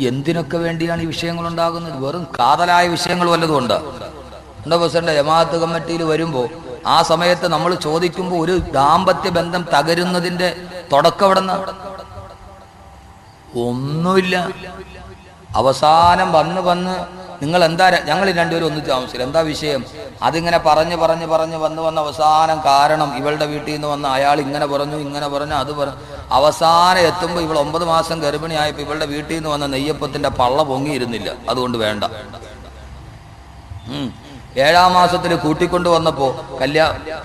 എന്തിനൊക്കെ വേണ്ടിയാണ് ഈ വിഷയങ്ങൾ ഉണ്ടാകുന്നത്? വെറും കാതലായ വിഷയങ്ങൾ വല്ലതും ഉണ്ട്? എന്താ പ്രസിഡന്റ്, ജമാഅത്ത് കമ്മിറ്റിയിൽ വരുമ്പോൾ ആ സമയത്ത് നമ്മൾ ചോദിക്കുമ്പോൾ ഒരു ദാമ്പത്യ ബന്ധം തകരുന്നതിന്റെ തുടക്കം എവിടെ നിന്ന്? ഒന്നുമില്ല. അവസാനം വന്ന് നിങ്ങൾ എന്താ, ഞങ്ങൾ രണ്ടുപേരും ഒന്നിച്ച് താമസിച്ചില്ല, എന്താ വിഷയം? അതിങ്ങനെ പറഞ്ഞ് വന്ന് അവസാനം കാരണം ഇവളുടെ വീട്ടിൽ നിന്ന് വന്ന് അയാൾ ഇങ്ങനെ പറഞ്ഞു അത് പറഞ്ഞു. അവസാനം എത്തുമ്പോൾ ഇവൾ 9 മാസം ഗർഭിണിയായപ്പോൾ ഇവളുടെ വീട്ടിൽ നിന്ന് വന്ന നെയ്യപ്പത്തിന്റെ പള്ള പൊങ്ങിയിരുന്നില്ല, അതുകൊണ്ട് വേണ്ട. 7-ാം മാസത്തിൽ കൂട്ടിക്കൊണ്ടു വന്നപ്പോൾ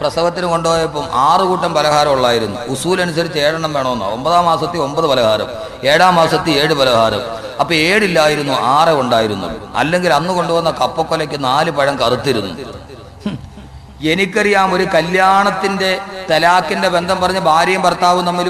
പ്രസവത്തിന് കൊണ്ടുപോയപ്പോൾ 6 കൂട്ടം പലഹാരം ഉള്ളായിരുന്നു. ഉസൂലനുസരിച്ച് 7 എണ്ണം വേണമെന്നോ. 9-ാം മാസത്തിൽ 9 പലഹാരം, 7-ാം മാസത്തിൽ 7 പലഹാരം. അപ്പൊ 7 ഇല്ലായിരുന്നു, 6 ഉണ്ടായിരുന്നു. അല്ലെങ്കിൽ അന്ന് കൊണ്ടുവന്ന കപ്പക്കൊലയ്ക്ക് 4 പഴം കറുത്തിരുന്നു. എനിക്കറിയാം, ഒരു കല്യാണത്തിന്റെ തലാക്കിന്റെ ബന്ധം പറഞ്ഞ് ഭാര്യയും ഭർത്താവും തമ്മിൽ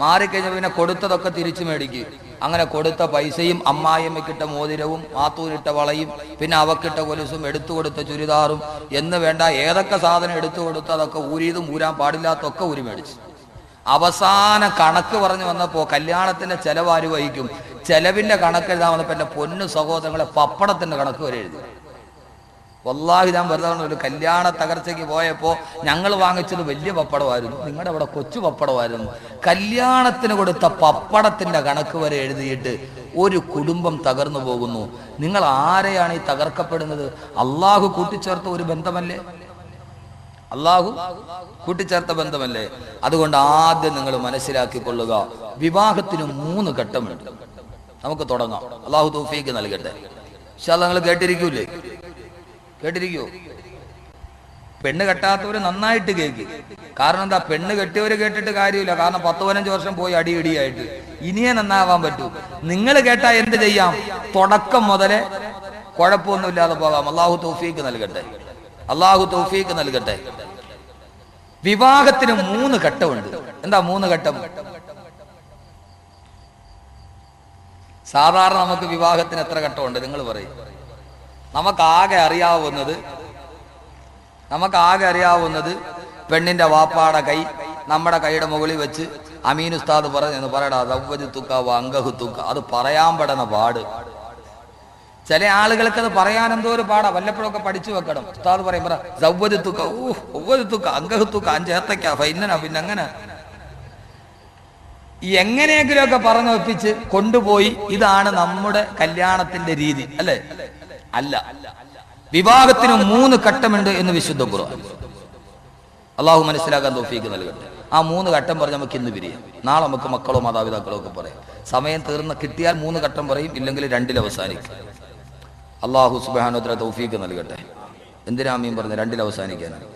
മാറിക്കഴിഞ്ഞ പിന്നെ കൊടുത്തതൊക്കെ തിരിച്ചു മേടിക്കും. അങ്ങനെ കൊടുത്ത പൈസയും അമ്മായിയമ്മക്കിട്ട മോതിരവും മാത്തൂരിട്ട വളയും പിന്നെ അവക്കിട്ട കൊലുസും എടുത്തു കൊടുത്ത ചുരിദാറും എന്ന് വേണ്ട ഏതൊക്കെ സാധനം എടുത്തു കൊടുത്ത് അതൊക്കെ ഊരിയതും ഊരാൻ പാടില്ലാത്തൊക്കെ ഊരി മേടിച്ചു. അവസാന കണക്ക് പറഞ്ഞു വന്നപ്പോ കല്യാണത്തിന്റെ ചെലവാര് വഹിക്കും? ചെലവിന്റെ കണക്ക് എഴുതാൻ വന്നപ്പോ എന്റെ പൊന്നു സഹോദരങ്ങളെ പപ്പടത്തിന്റെ കണക്ക് വരെ എഴുതി. വല്ലാഹി ഞാൻ വെറുതെ ഒരു കല്യാണ തകർച്ചയ്ക്ക് പോയപ്പോ ഞങ്ങൾ വാങ്ങിച്ചത് വലിയ പപ്പടമായിരുന്നു, നിങ്ങളുടെ അവിടെ കൊച്ചു പപ്പടമായിരുന്നു. കല്യാണത്തിന് കൊടുത്ത പപ്പടത്തിന്റെ കണക്ക് വരെ എഴുതിയിട്ട് ഒരു കുടുംബം തകർന്നു പോകുന്നു. നിങ്ങൾ ആരെയാണ് ഈ തകർക്കപ്പെടുന്നത്? അള്ളാഹു കൂട്ടിച്ചേർത്ത ഒരു ബന്ധമല്ലേ? അള്ളാഹു കൂട്ടിച്ചേർത്ത ബന്ധമല്ലേ? അതുകൊണ്ട് ആദ്യം നിങ്ങൾ മനസ്സിലാക്കിക്കൊള്ളുക, വിവാഹത്തിന് 3 ഘട്ടമുണ്ട്. നമുക്ക് തുടങ്ങാം. അള്ളാഹു തൗഫീഖ് നൽകട്ടെ. ഇൻഷാ അല്ലാഹ്. നിങ്ങൾ കേട്ടിരിക്കൂലേ? കേട്ടിരിക്കുവോ? പെണ്ണ് കെട്ടാത്തവര് നന്നായിട്ട് കേൾക്കും. കാരണം എന്താ, പെണ്ണ് കെട്ടിയവര് കേട്ടിട്ട് കാര്യമില്ല. കാരണം 10-15 വർഷം പോയി അടിയിടിയായിട്ട് ഇനിയേ നന്നാവാൻ പറ്റൂ. നിങ്ങൾ കേട്ടാ എന്ത് ചെയ്യാം? തുടക്കം മുതലേ കുഴപ്പമൊന്നുമില്ലാതെ പോകാം. അള്ളാഹു തൗഫീഖ് നൽകട്ടെ. അള്ളാഹു തൗഫീഖ് നൽകട്ടെ. വിവാഹത്തിന് 3 ഘട്ടമുണ്ട്. എന്താ 3 ഘട്ടം? സാധാരണ നമുക്ക് വിവാഹത്തിന് എത്ര ഘട്ടമുണ്ട് നിങ്ങൾ പറയും? നമുക്കാകെ അറിയാവുന്നത് പെണ്ണിന്റെ വാപ്പാടെ കൈ നമ്മുടെ കൈയുടെ മുകളിൽ വെച്ച് അമീൻ ഉസ്താദ് പറയടാ ദവ്വജുത്തുക്ക അങ്കഹുത്തുക്ക. അത് പറയാൻ പെടുന്ന പാട്. ചില ആളുകൾക്ക് അത് പറയാൻ എന്തോ ഒരു പാടാ. വല്ലപ്പോഴൊക്കെ പഠിച്ചു വെക്കണം. ഉസ്താദ് പറയും അങ്കഹുത്തുക്ക 5 ഏത്തക്ക ഫൈനനാ. പിന്നെ അങ്ങനെ എങ്ങനെയെങ്കിലുമൊക്കെ പറഞ്ഞു ഒപ്പിച്ച് കൊണ്ടുപോയി. ഇതാണ് നമ്മുടെ കല്യാണത്തിന്റെ രീതി, അല്ലേ? അല്ല. വിവാഹത്തിന് 3 ഘട്ടമുണ്ട് എന്ന് വിശുദ്ധ ഖുർആൻ. അള്ളാഹു മനസ്സിലാക്കാൻ തൗഫീഖ് നൽകട്ടെ. ആ 3 ഘട്ടം പറഞ്ഞ് നമുക്ക് ഇന്ന് പിരിയാം. നാളെ നമുക്ക് മക്കളോ മാതാപിതാക്കളോ ഒക്കെ പറയാം. സമയം കിട്ടിയാൽ 3 ഘട്ടം പറയും, ഇല്ലെങ്കിൽ 2-ൽ അവസാനിക്കും. അള്ളാഹു സുബ്ഹാനഹു വ തആല തൗഫീഖ് നൽകട്ടെ. എന്തിനാ ആമീൻ പറഞ്ഞ് 2-ൽ അവസാനിക്കാനാണ്?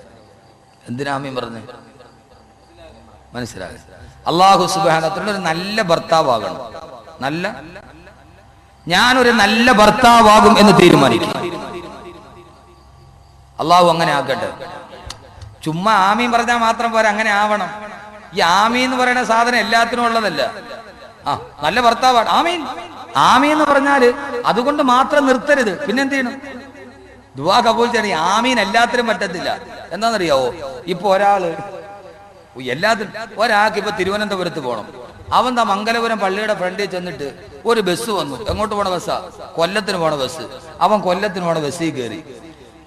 എന്തിനാ ആമീൻ പറഞ്ഞ്? മനസ്സിലായി? അള്ളാഹു സുബ്ഹാനഹു വ തആല ഒരു നല്ല ഭർത്താവാകണം. ഞാനൊരു നല്ല ഭർത്താവാകും എന്ന് തീരുമാനിക്കും. അള്ളാഹു അങ്ങനെ ആക്കട്ടെ. ചുമ്മാ ആമീൻ പറഞ്ഞാൽ മാത്രം പോരാ, അങ്ങനെ ആവണം. ഈ ആമീൻ എന്ന് പറയുന്ന സാധനം എല്ലാത്തിനും ഉള്ളതല്ല. നല്ല ഭർത്താവാണ് ആമീൻ എന്ന് പറഞ്ഞാല് അതുകൊണ്ട് മാത്രം നിർത്തരുത്. പിന്നെന്ത് ചെയ്യണം? ദുആ കബൂൽ ചെയ്യണം. ആമീൻ എല്ലാത്തിനും പറ്റത്തില്ല. എന്താണെന്നറിയാവോ? ഇപ്പൊ ഒരാൾക്ക് ഇപ്പൊ തിരുവനന്തപുരത്ത് പോകണം. അവൻ മംഗലപുരം പള്ളിയുടെ ഫ്രണ്ടിൽ ചെന്നിട്ട് ഒരു ബസ് വന്നു. എങ്ങോട്ട് പോണ ബസ്സാ? കൊല്ലത്തിന് പോണ ബസ്. അവൻ കൊല്ലത്തിന് പോണ ബസ്സിൽ കയറി.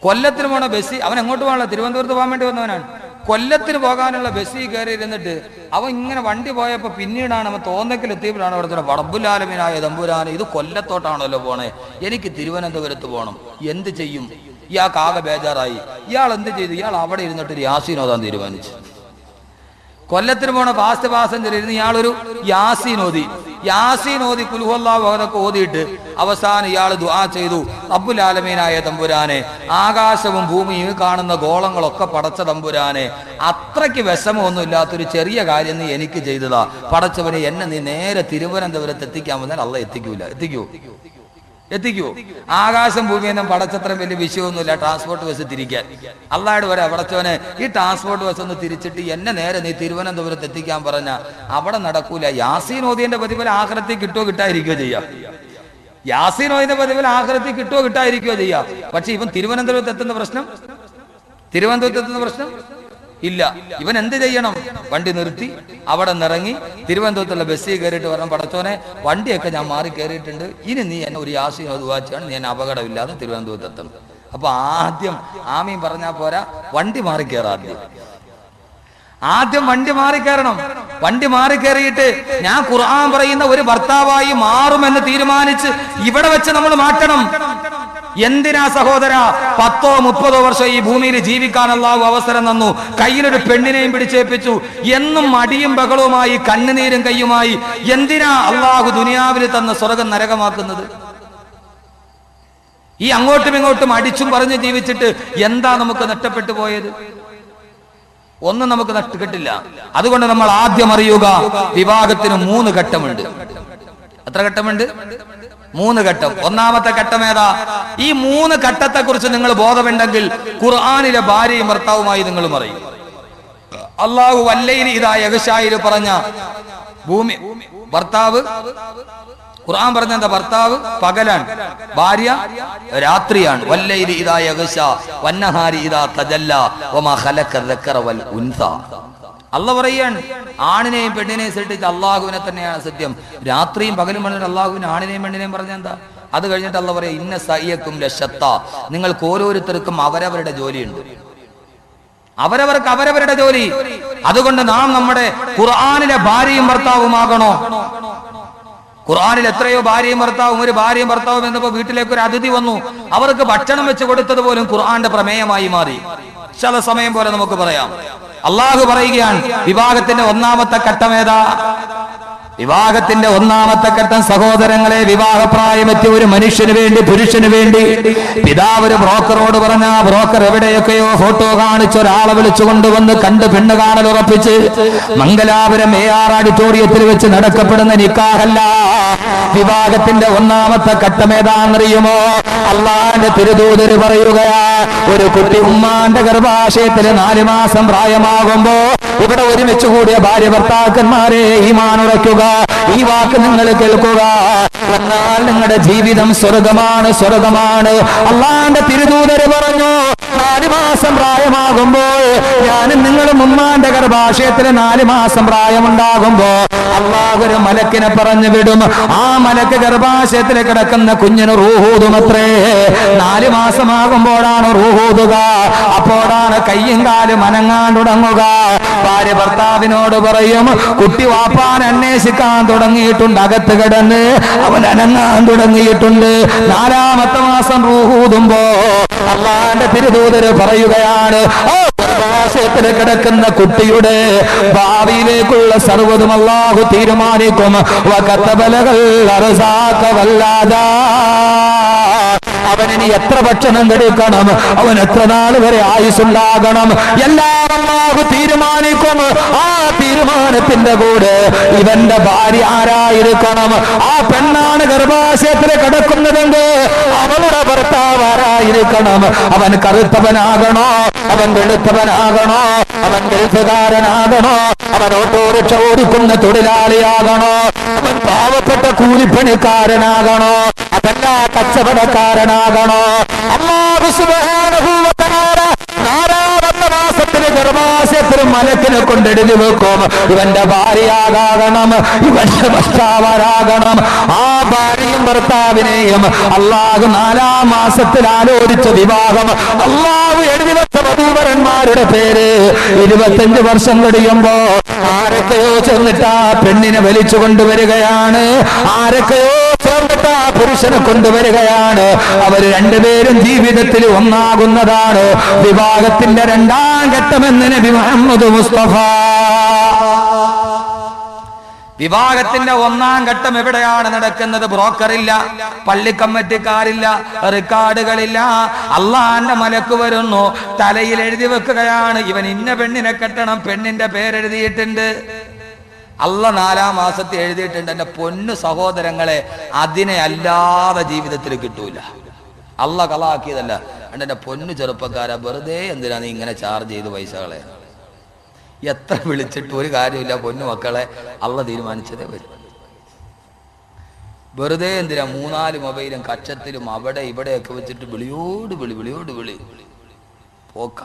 കൊല്ലത്തിന് പോണ ബസ്സിൽ അവൻ എങ്ങോട്ട് പോകാനുള്ള? തിരുവനന്തപുരത്ത് പോകാൻ വേണ്ടി വന്നവനാണ്. കൊല്ലത്തിന് പോകാനുള്ള ബസ്സിൽ കയറി ഇരുന്നിട്ട് അവൻ ഇങ്ങനെ വണ്ടി പോയപ്പോ പിന്നീടാണ് അവൻ തോന്നക്കിലെത്തിയപ്പോഴാണ് അവിടെ റബ്ബുൽ ആലമീനായ തമ്പുരാനെ, ഇത് കൊല്ലത്തോട്ടാണല്ലോ പോണേ, എനിക്ക് തിരുവനന്തപുരത്ത് പോകണം, എന്ത് ചെയ്യും? ഇയാൾക്ക് ആകെ ബേജാറായി. ഇയാൾ എന്ത് ചെയ്തു? ഇയാൾ അവിടെ ഇരുന്നിട്ട് ഒരു യാസീൻ ഓതാൻ തീരുമാനിച്ചു. കൊല്ലത്തിന് പോണ ഫാസ്റ്റ് പാസഞ്ചർ ഇരുന്ന് ഇയാളൊരു യാസീൻ ഓതി ഖുൽ ഹുവല്ലാഹു അഹദൊക്കെ ഓതിയിട്ട് അവസാനം ഇയാൾ ദുആ ചെയ്തു, റബ്ബുൽ ആലമീനായ തമ്പുരാനെ, ആകാശവും ഭൂമിയും കാണുന്ന ഗോളങ്ങളൊക്കെ പടച്ച തമ്പുരാനെ, അത്രയ്ക്ക് വിഷമമൊന്നും ഇല്ലാത്തൊരു ചെറിയ കാര്യം നീ എനിക്ക് ചെയ്തതാ പടച്ചവനെ, എന്നെ നീ നേരെ തിരുവനന്തപുരത്ത് എത്തിക്കാൻ വന്നാൽ അള്ളാഹ് എത്തിക്കുവോ? ആകാശം ഭൂമിയൊന്നും പടച്ചത്ര വലിയ വിഷയമൊന്നുമില്ല. ട്രാൻസ്പോർട്ട് ബസ് തിരിക്കാൻ അള്ളാഹുടെ വരെ പടച്ചവനെ, ഈ ട്രാൻസ്പോർട്ട് ബസ് ഒന്ന് തിരിച്ചിട്ട് എന്നെ നേരെ നീ തിരുവനന്തപുരത്ത് എത്തിക്കാൻ പറഞ്ഞ അവിടെ നടക്കൂല. യാസീൻ ഓതിന്റെ പ്രതിഫലം ആഖിറത്തിൽ കിട്ടുകയോ കിട്ടാതിരിക്കുകയോ ചെയ്യാം. പക്ഷെ ഇവൻ തിരുവനന്തപുരത്ത് എത്തുന്ന പ്രശ്നം ഇല്ല. ഇവൻ എന്ത് ചെയ്യണം? വണ്ടി നിർത്തി അവിടെ നിറങ്ങി തിരുവനന്തപുരത്തുള്ള ബസ്സിൽ കയറിയിട്ട് പറഞ്ഞു, പടച്ചോനെ വണ്ടിയൊക്കെ ഞാൻ മാറി കയറിയിട്ടുണ്ട്, ഇനി നീ എന്നെ ഒരു യാസീൻ ദുആ നീ എന്നെ അപകടമില്ലാതെ തിരുവനന്തപുരത്ത് എത്തണം. അപ്പൊ ആദ്യം ആമീൻ പറഞ്ഞാൽ പോരാ, വണ്ടി മാറി കയറാം. ആദ്യം വണ്ടി മാറി കയറണം. വണ്ടി മാറി കയറിയിട്ട് ഞാൻ ഖുർആൻ പറയുന്ന ഒരു ഭർത്താവായി മാറുമെന്ന് തീരുമാനിച്ച് ഇവിടെ വെച്ച് നമ്മൾ മാറ്റണം. എന്തിനാ സഹോദര 10-30 വർഷം ഈ ഭൂമിയിൽ ജീവിക്കാൻ അല്ലാഹു അവസരം തന്നു, കയ്യിലൊരു പെണ്ണിനെയും പിടിച്ചേൽപ്പിച്ചു, എന്നും മടിയും ബഹളവുമായി കണ്ണുനീരും കയ്യുമായി എന്തിനാ അല്ലാഹു ദുനിയാവിൽ തന്ന സ്വർഗം നരകമാക്കുന്നത്? ഈ അങ്ങോട്ടും ഇങ്ങോട്ടും അടിച്ചും പറഞ്ഞ് ജീവിച്ചിട്ട് എന്താ നമുക്ക് നഷ്ടപ്പെട്ടു പോയത്? ഒന്നും നമുക്ക് നഷ്ടപ്പെട്ടില്ല. അതുകൊണ്ട് നമ്മൾ ആദ്യം അറിയുക, വിവാഹത്തിന് 3 ഘട്ടമുണ്ട്. എത്ര ഘട്ടമുണ്ട്? 3 ഘട്ടം. ഒന്നാമത്തെ ഘട്ടം ഏതാ? ഈ 3 ഘട്ടത്തെ കുറിച്ച് നിങ്ങൾ ബോധമുണ്ടെങ്കിൽ ഖുർആനിലെ ഭാര്യയും ഭർത്താവുമായി നിങ്ങൾ പറയും. അല്ലാഹു വല്ലൈലി ഇദാ യഗ്ശായിൽ പറഞ്ഞ ഭൂമി ഭർത്താവ്, ഖുർആൻ പറഞ്ഞ എന്താ? ഭർത്താവ് പകലാണ്, ഭാര്യ രാത്രിയാണ്. വല്ലൈലി ഇദാ യഗ്ശാ വന്നഹാരി ഇദാ തജല്ലാ വമാ ഖലഖ ദക്കറ വൽ ഉൻസ. അല്ലാഹു പറയാണ്, ആണിനെയും പെണ്ണിനെയും സൃഷ്ടിച്ച അല്ലാഹുവിനെ തന്നെയാണ് സത്യം. രാത്രിയും പകലും പറഞ്ഞിട്ട് അല്ലാഹുവിനെ ആണിനെയും പെണ്ണിനെയും പറഞ്ഞ എന്താ? അത് കഴിഞ്ഞിട്ട് അല്ലാഹു പറയാ, ഇന്ന സയ്യക്കും ലശത്താ, നിങ്ങൾക്ക് ഓരോരുത്തർക്കും അവരവരുടെ ജോലിയുണ്ട്, അവരവർക്ക് അവരവരുടെ ജോലി. അതുകൊണ്ട് നാം നമ്മുടെ ഖുർആനിലെ ഭാര്യയും ഭർത്താവുമാകണോ? ഖുർആനിൽ എത്രയോ ഭാര്യയും ഭർത്താവും, ഒരു ഭാര്യയും ഭർത്താവും എന്നപ്പോ വീട്ടിലേക്ക് ഒരു അതിഥി വന്നു, അവർക്ക് ഭക്ഷണം വെച്ച് കൊടുത്തത് പോലും ഖുർആന്റെ പ്രമേയമായി മാറി. ചില സമയം പോലെ നമുക്ക് പറയാം. അള്ളാഹു പറയുകയാണ്, വിവാഹത്തിന്റെ ഒന്നാമത്തെ ഘട്ടം ഏതാ? വിവാഹത്തിന്റെ ഒന്നാമത്തെ ഘട്ടം സഹോദരങ്ങളെ, വിവാഹപ്രായമെത്തിയ ഒരു മനുഷ്യന് വേണ്ടി, പുരുഷന് വേണ്ടി പിതാവ് ഒരു ബ്രോക്കറോട് പറഞ്ഞ, ബ്രോക്കർ എവിടെയൊക്കെയോ ഫോട്ടോ കാണിച്ച് ഒരാളെ വിളിച്ചു കൊണ്ടുവന്ന് കണ്ട് പെണ്ണ് കാണൽ ഉറപ്പിച്ച് മംഗലാപുരം AR ഓഡിറ്റോറിയത്തിൽ വെച്ച് നടക്കപ്പെടുന്ന നിക്കാഹല്ല. വിവാഹത്തിന്റെ ഒന്നാമത്തെ ഘട്ടം ഏതാണെന്നറിയുമോ? അള്ളാന്റെ തിരുദൂതര് പറയുകയാ, ഒരു കുട്ടി ഉമ്മാന്റെ ഗർഭാശയത്തിൽ 4 മാസം പ്രായമാകുമ്പോ ഇവിടെ ഒരുമിച്ച് കൂടിയ ഭാര്യ ഭർത്താക്കന്മാരെ ഈമാൻ ഉറയ്ക്കുക, ഈ വാക്ക് നിങ്ങൾ കേൾക്കുക, എന്നാൽ നിങ്ങളുടെ ജീവിതം സ്വർഗമാണ്, സ്വർഗമാണ്. അള്ളാന്റെ തിരുദൂതര് പറഞ്ഞു, 4 മാസം പ്രായമാകുമ്പോൾ ഞാനും നിങ്ങളും ഉമ്മാന്റെ ഗർഭാശയത്തിൽ 4 മാസം പ്രായമുണ്ടാകുമ്പോ അള്ളാഹു ഒരു മലക്കിനെ പറഞ്ഞു വിടും. ആ മലക്ക് ഗർഭാശയത്തിൽ കിടക്കുന്ന കുഞ്ഞിന് റൂഹൂതുമത്രേ. 4 മാസമാകുമ്പോഴാണ് റൂഹൂതുക. അപ്പോഴാണ് കയ്യും കാലും അനങ്ങാൻ തുടങ്ങുക. ഭാര്യ ഭർത്താവിനോട് പറയും, കുട്ടി വാപ്പാൻ അന്വേഷിക്കാൻ തുടങ്ങിയിട്ടുണ്ട്, അകത്ത് കിടന്ന് അവൻ അനങ്ങാൻ തുടങ്ങിയിട്ടുണ്ട്. 4ാമത്തെ മാസം റൂഹൂതുമ്പോ അള്ളാന്റെ തിരുദൂതര് പറയുകയാണ്, ഗർഭാശയത്തിൽ കിടക്കുന്ന കുട്ടിയുടെ ഭാവിയിലേക്കുള്ള സർവ്വതും അല്ലാഹു തീരുമാനിക്കും. അവനിനി എത്ര ഭക്ഷണം കഴിക്കണം, അവൻ എത്ര നാൾ വരെ ആയുസ്സുണ്ടാകണം, എല്ലാം അല്ലാഹു തീരുമാനിക്കും. ആ തീരുമാനത്തിന്റെ കൂടെ ഇവന്റെ ഭാര്യ ആരായിരിക്കണം? ആ പെണ്ണാണ് ഗർഭാശയത്തിൽ കിടക്കുന്നതെങ്കിൽ അവളുടെ ഭർത്താവ് ആരായിരിക്കണം? അവൻ കറുത്തവനാകണോ? അവൻ വെളുത്തവനാകണോ? അവൻ ഗൾഫുകാരനാകണോ? അവൻ ഓട്ടോറിക്ഷ ഓടിക്കുന്ന തൊഴിലാളിയാകണോ? അവൻ പാവപ്പെട്ട കൂലിപ്പണിക്കാരനാകണോ? അതല്ല കച്ചവടക്കാരനാകണോ? അല്ലാഹു സുബ്ഹാനഹു വ തആല 4ാമത്തെ മാസത്തിന് ഗർഭാശയത്തിൽ മലക്കിനെ കൊണ്ടെഴുതി വെക്കും, ഇവന്റെ ഭാര്യയാകണം, ഇവന്റെ ഭർത്താവരാകണം. ആ ഭാര്യയും ഭർത്താവിനെയും അല്ലാഹു 4ാം മാസത്തിൽ ആലോചിച്ച വിവാഹം അല്ലാഹു എഴുതി വെച്ച വധൂവരന്മാരുടെ പേര് 25 വർഷം കഴിയുമ്പോ ആരൊക്കെയോ ചെന്നിട്ട് ആ പെണ്ണിനെ വലിച്ചു കൊണ്ടുവരികയാണ്, ആരൊക്കെയോ ചേർന്നിട്ട് ആ പുരുഷനെ കൊണ്ടുവരികയാണ്. അവർ രണ്ടുപേരും ജീവിതത്തിൽ ഒന്നാകുന്നതാണ് വിവാഹത്തിന്റെ 2ാം ഘട്ടമെന്ന് നബി മുഹമ്മദ് മുസ്തഫ. വിവാഹത്തിന്റെ 1ാം ഘട്ടം എവിടെയാണ് നടക്കുന്നത്? ബ്രോക്കറില്ല, പള്ളി കമ്മിറ്റിക്കാരില്ല, റെക്കോർഡുകളില്ല. അള്ളാന്റെ മലക്ക് വരുന്നു, തലയിൽ എഴുതി വെക്കുകയാണ്, ഇവൻ ഇന്ന പെണ്ണിനെ കെട്ടണം, പെണ്ണിന്റെ പേരെഴുതിയിട്ടുണ്ട്. അള്ള 4ാം മാസത്തിൽ എഴുതിയിട്ടുണ്ട്. എന്റെ പൊന്നു സഹോദരങ്ങളെ, അതിനെ അല്ലാതെ ജീവിതത്തിൽ കിട്ടൂല. അള്ള കളാക്കിയതല്ല. എന്റെ പൊന്നു ചെറുപ്പക്കാരാ, വെറുതെ എന്തിനാ നീ ഇങ്ങനെ ചാർജ് ചെയ്ത് പൈസകളെ? എത്ര വിളിച്ചിട്ട് ഒരു കാര്യമില്ല പൊന്നു മക്കളെ, അള്ള തീരുമാനിച്ചതേ വരും. വെറുതെ എന്തിനാ 3-4 മൊബൈലും കക്ഷത്തിലും അവിടെ ഇവിടെയൊക്കെ വെച്ചിട്ട് വിളിയോട് വിളി പോക്ക.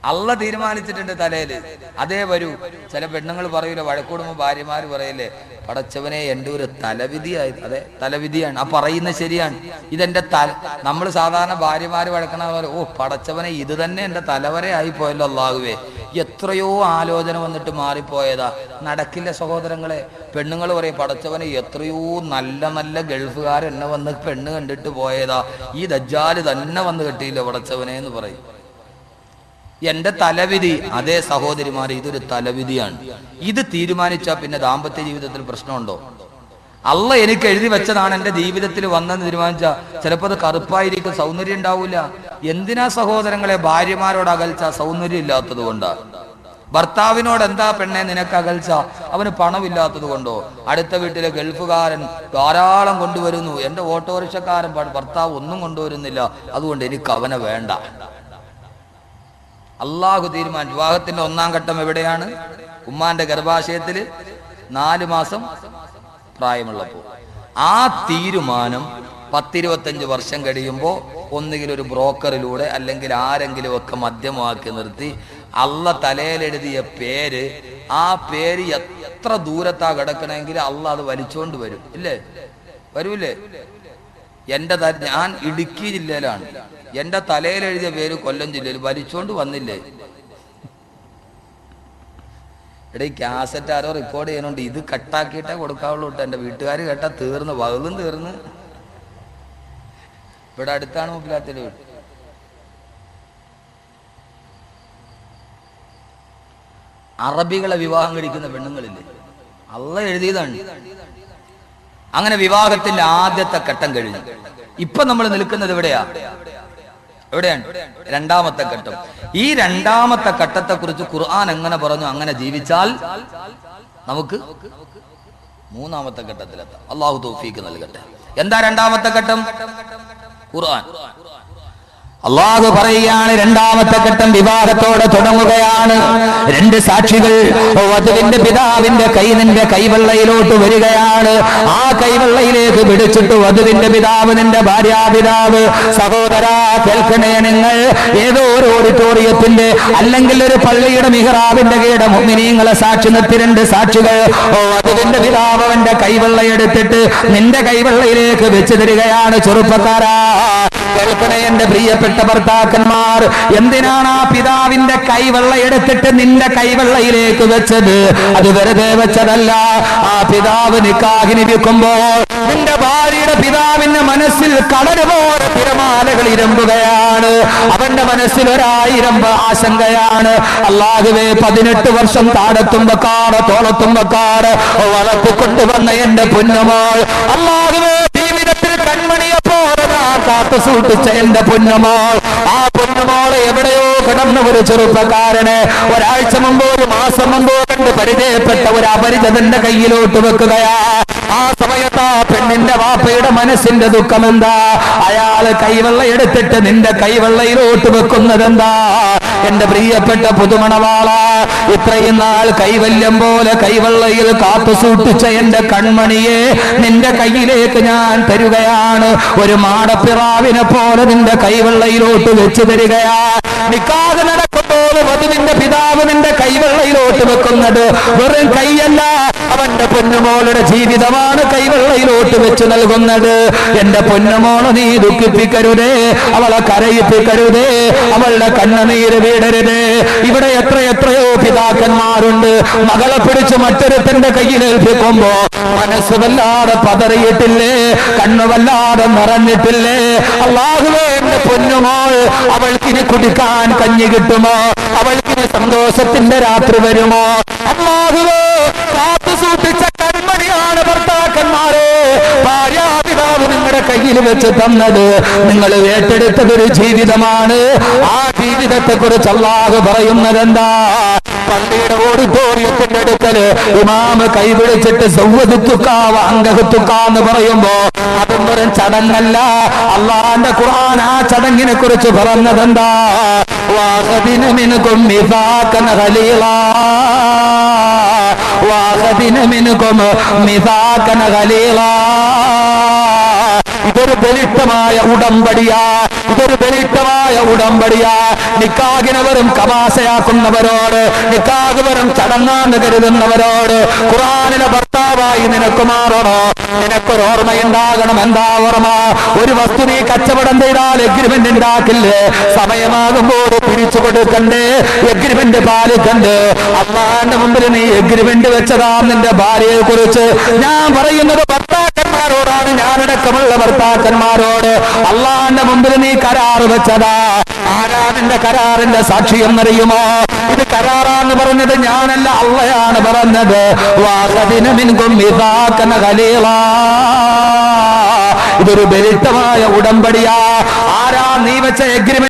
അള്ള തീരുമാനിച്ചിട്ടുണ്ട് തലയില്, അതേ വരൂ. ചില പെണ്ണുങ്ങൾ പറയൂല, വഴക്കൂടുമ്പോ ഭാര്യമാര് പറയല്ലേ, പടച്ചവനെ എൻ്റെ ഒരു തലവിധിയായി. അതെ, തലവിധിയാണ്. ആ പറയുന്നത് ശരിയാണ്. ഇതെന്റെ നമ്മൾ സാധാരണ ഭാര്യമാര് വഴക്കണ പോലെ, ഓ പടച്ചവനെ ഇത് തന്നെ എൻ്റെ തലവരെയായി പോയല്ലോ അള്ളാഹുവേ. എത്രയോ ആലോചന വന്നിട്ട് മാറിപ്പോയതാ. നടക്കില്ല സഹോദരങ്ങളെ. പെണ്ണുങ്ങൾ പറയും, പടച്ചവനെ എത്രയോ നല്ല നല്ല ഗൾഫുകാർ എന്നെ വന്ന് പെണ്ണ് കണ്ടിട്ട് പോയതാ, ഈ ദജ്ജാല് തന്നെ വന്ന് കെട്ടിയില്ല പടച്ചവനെ എന്ന് പറയും. എന്റെ തലവിധി. അതേ സഹോദരിമാരെ, ഇതൊരു തലവിധിയാണ്. ഇത് തീരുമാനിച്ചാൽ പിന്നെ ദാമ്പത്യ ജീവിതത്തിൽ പ്രശ്നമുണ്ടോ? അള്ള എനിക്ക് എഴുതി വെച്ചതാണ് എന്റെ ജീവിതത്തിൽ വന്നെന്ന് തീരുമാനിച്ചാൽ ചിലപ്പോൾ അത് കറുപ്പായിരിക്കും, സൗന്ദര്യം ഉണ്ടാവില്ല. എന്തിനാ സഹോദരങ്ങളെ ഭാര്യമാരോട് അകൽച്ച? സൗന്ദര്യം ഇല്ലാത്തത് കൊണ്ടാ. ഭർത്താവിനോട് എന്താ പെണ്ണെ നിനക്ക് അകൽച്ച? അവന് പണമില്ലാത്തത് കൊണ്ടോ? അടുത്ത വീട്ടിലെ ഗൾഫുകാരൻ ധാരാളം കൊണ്ടുവരുന്നു, എന്റെ ഓട്ടോറിക്ഷക്കാരൻ ഭർത്താവ് ഒന്നും കൊണ്ടുവരുന്നില്ല, അതുകൊണ്ട് എനിക്ക് അവനെ വേണ്ട. അള്ളാഹു തീരുമാനിച്ചു. വിവാഹത്തിന്റെ ഒന്നാം ഘട്ടം എവിടെയാണ്? ഉമ്മാന്റെ ഗർഭാശയത്തില് 4 മാസം പ്രായമുള്ളപ്പോ. ആ തീരുമാനം 10-25 വർഷം കഴിയുമ്പോൾ ഒന്നുകിൽ ഒരു ബ്രോക്കറിലൂടെ അല്ലെങ്കിൽ ആരെങ്കിലും ഒക്കെ മധ്യമാക്കി നിർത്തി അള്ള തലയിലെഴുതിയ പേര്, ആ പേര് എത്ര ദൂരത്താ കിടക്കണമെങ്കിൽ അള്ള അത് വലിച്ചോണ്ട് വരും. ഇല്ലേ? വരൂലേ? ഞാൻ ഇടുക്കി ജില്ലയിലാണ്, എന്റെ തലയിലെഴുതിയ പേര് കൊല്ലം ജില്ലയിൽ, വലിച്ചോണ്ട് വന്നില്ലേ? എടേ, കാസറ്റ് ആരോ റെക്കോർഡ് ചെയ്യുന്നുണ്ട്, ഇത് കട്ടാക്കിയിട്ടേ കൊടുക്കാവുള്ളൂ കേട്ടോ. എൻ്റെ വീട്ടുകാർ കേട്ടാ തീർന്ന്, വകലും തീർന്ന്. ഇവിടെ അടുത്താണ് മുപ്പിലാത്തിന്റെ വീട്. അറബികളെ വിവാഹം കഴിക്കുന്ന പെണ്ണുങ്ങളില്ലേ, അള്ള എഴുതിയതാണ്. അങ്ങനെ വിവാഹത്തിന്റെ ആദ്യത്തെ ഘട്ടം കഴിഞ്ഞു. ഇപ്പൊ നമ്മൾ നിൽക്കുന്നത് എവിടെയാണ്? രണ്ടാമത്തെ ഘട്ടം. ഈ രണ്ടാമത്തെ ഘട്ടത്തെ കുറിച്ച് ഖുർആൻ എങ്ങനെ പറഞ്ഞു? അങ്ങനെ ജീവിച്ചാൽ നമുക്ക് മൂന്നാമത്തെ ഘട്ടത്തിലെത്താം. അള്ളാഹു തൗഫീഖ് നൽകട്ടെ. എന്താ രണ്ടാമത്തെ ഘട്ടം? ഖുർആൻ അള്ളാഹു പറയുകയാണ്, രണ്ടാമത്തെ ഘട്ടം വിവാഹത്തോടെ തുടങ്ങുകയാണ്. 2 സാക്ഷികൾ വധുവിന്റെ പിതാവിന്റെ കൈ നിന്റെ കൈവെള്ളയിലോട്ട് വരികയാണ്. ആ കൈവെള്ളയിലേക്ക് പിടിച്ചിട്ട് വധുവിന്റെ പിതാവ്, നിന്റെ ഭാര്യാപിതാവ്, സഹോദരാ കേൾക്കണേ, നിങ്ങൾ ഏതോ ഒരു ഓഡിറ്റോറിയത്തിന്റെ അല്ലെങ്കിൽ ഒരു പള്ളിയുടെ മിഹ്റാബിന്റെ കീഴ മുഅ്മിനീങ്ങളെ സാക്ഷി നിർത്തി 2 സാക്ഷികൾ വധുവിന്റെ പിതാവ് അവന്റെ കൈവെള്ളയെടുത്തിട്ട് നിന്റെ കൈവെള്ളയിലേക്ക് വെച്ച് തരികയാണ്. ചെറുപ്പക്കാരാ കേൾക്കണേ, എന്റെ പ്രിയപ്പെട്ട ഭർത്താക്കന്മാർ, എന്തിനാണ് ആ പിതാവിന്റെ കൈവെള്ള എടുത്തിട്ട് നിന്റെ കൈവെള്ളയിലേക്ക് വെച്ചത്? അത് വെറുതെ വെച്ചതല്ല. ആ പിതാവ് നിക്കാഹിന് നിൽക്കുമ്പോൾ നിന്റെ ഭാര്യയുടെ പിതാവിന്റെ മനസ്സിൽ കടല് പോലെ തിരമാലകൾ ഇരമ്പുകയാണ്. അവന്റെ മനസ്സിൽ 1000 ആശങ്കയാണ്. അല്ലാഹുവേ, 18 വർഷം താഴത്തുമ്പക്കാറ് തോളത്തുമ്പക്കാറ് വളർത്തിക്കൊണ്ടുവന്ന എന്റെ പൊന്നുമോൾ, അല്ലാഹുവേ ജീവിതത്തിൽ കൺമണിയെ പോലെ കാത്തു സൂക്ഷിച്ച എന്റെ പൊന്നുമോൾ, ആ പൊന്നുമോളെ എവിടെയോ കിടന്ന ഒരു ചെറുപ്പക്കാരന് ഒരാഴ്ച മുമ്പോ 1 മാസം മുമ്പോ കണ്ട് പരിചയപ്പെട്ട ഒരു അപരിചിതന്റെ കയ്യിലോട്ട് വെക്കുകയാ. ആ സമയത്ത് ആ പെണ്ണിന്റെ വാപ്പയുടെ മനസ്സിന്റെ ദുഃഖം എന്താ? അയാള് കൈവെള്ള എടുത്തിട്ട് നിന്റെ കൈവെള്ളയിലോട്ട് വെക്കുന്നത് എന്താ? എന്റെ പ്രിയപ്പെട്ട പുതുമണവാള, ഇത്രയും നാൾ കൈവല്യം പോലെ കൈവെള്ളയിൽ കാത്തു സൂക്ഷിച്ച എന്റെ കൺമണിയെ നിന്റെ കയ്യിലേക്ക് ഞാൻ തരുകയാണ്. ഒരു മാടപ്പിറാവിനെ പോലെ നിന്റെ കൈവെള്ളയിലോട്ട് വെച്ച് തരികയാ. നിക്കാഹ് നടക്കുമ്പോൾ വധുവിന്റെ പിതാവ് നിന്റെ കൈവെള്ളയിലോട്ട് വെക്കുന്നത് വെറും കൈയല്ല, അവന്റെ പൊന്നുമോളുടെ ജീവിതമാണ് കൈവെള്ളയിലോട്ട് വെച്ച് നൽകുന്നത്. എന്റെ പൊന്നുമോളെ നീ ദുഃഖിപ്പിക്കരുതേ, അവളെ കരയിപ്പിക്കരുതേ, അവളുടെ കണ്ണുനീര് വീടരുതേ. ഇവിടെ എത്രയോ പിതാക്കന്മാരുണ്ട്, മകളെ പിടിച്ച് മറ്റൊരുത്തന്റെ കയ്യിൽ ഏൽപ്പിക്കുമ്പോ മനസ്സ് വല്ലാതെ പതറിയിട്ടില്ലേ, കണ്ണു വല്ലാതെ നിറഞ്ഞിട്ടില്ലേ? അല്ലാഹുവേ, എന്റെ പൊന്നുമോൾ, അവൾക്കിനി കുടിക്കാൻ കഞ്ഞി കിട്ടുമോ? അവൾക്കിനി സന്തോഷത്തിന്റെ രാത്രി വരുമോ? അല്ലാഹുവേ, കാത്തു സൂക്ഷിച്ച കൺമണിയാണ് ഭർത്താക്കന്മാരെ ഭാര്യാപിതാവ് നിങ്ങളുടെ കയ്യിൽ വെച്ച് തന്നത്. നിങ്ങൾ ഏറ്റെടുത്തതൊരു ജീവിതമാണ്. ആ ജീവിതത്തെ കുറിച്ച് അല്ലാഹു പറയുന്നത് എന്താ? പള്ളിയുടെ ഓഡിറ്റോറിയത്തിന്റെ അടുക്കല് ഇമാമ് കൈപിടിച്ചിട്ട് എന്ന് പറയുമ്പോ അതും ഒരു ചടങ്ങല്ല. അള്ളാന്റെ ഖുർആൻ ആ ചടങ്ങിനെ കുറിച്ച് പറഞ്ഞതെന്താ? ഇതൊരു ബലിഷ്ഠമായ ഉടമ്പടിയാ. ഇതൊരു ബലിഷ്ടമായ ഉടമ്പടിയാ. നിക്കാഹിനെ വെറും കമാശയാക്കുന്നവരോട്, നിക്കാഹ് വെറും ചടങ്ങാന്ന് കരുതുന്നവരോട് ഖുർആനിലെ ഭർത്താവായി നിനക്ക് മാറണോ? നിനക്കൊരു ഓർമ്മയുണ്ടാകണം. എന്താ ഓർമ്മ? ഒരു വസ്തു നീ കച്ചവടം ചെയ്താൽ എഗ്രിമെന്റ് ഉണ്ടാക്കില്ലേ? സമയമാകുമ്പോൾ പിരിച്ചു കൊടുക്കണ്ടേ? എഗ്രിമെന്റ് പാലിക്കണ്ടേ? അള്ളാന്റെ മുമ്പിൽ നീ എഗ്രിമെന്റ് വെച്ചതാ നിന്റെ ഭാര്യയെ കുറിച്ച്. ഞാൻ പറയുന്നത് ഭർത്താക്കന്മാരോടാണ്, ഞാനടക്കമുള്ള ഭർത്താക്കന്മാരോട്. അള്ളാന്റെ മുമ്പിൽ നീ കരാറ് വെച്ചതാ. ആരാ നിന്റെ കരാറിന്റെ സാക്ഷി എന്നറിയുമോ? ഇത് കരാറാന്ന് പറഞ്ഞത് ഞാനല്ല, അള്ളയാണ് പറഞ്ഞത്. ഇതൊരു ബലിഷ്ടമായ ഉടമ്പടിയാ. ആരാ നീ വെച്ച എഗ്രിമെന്റ്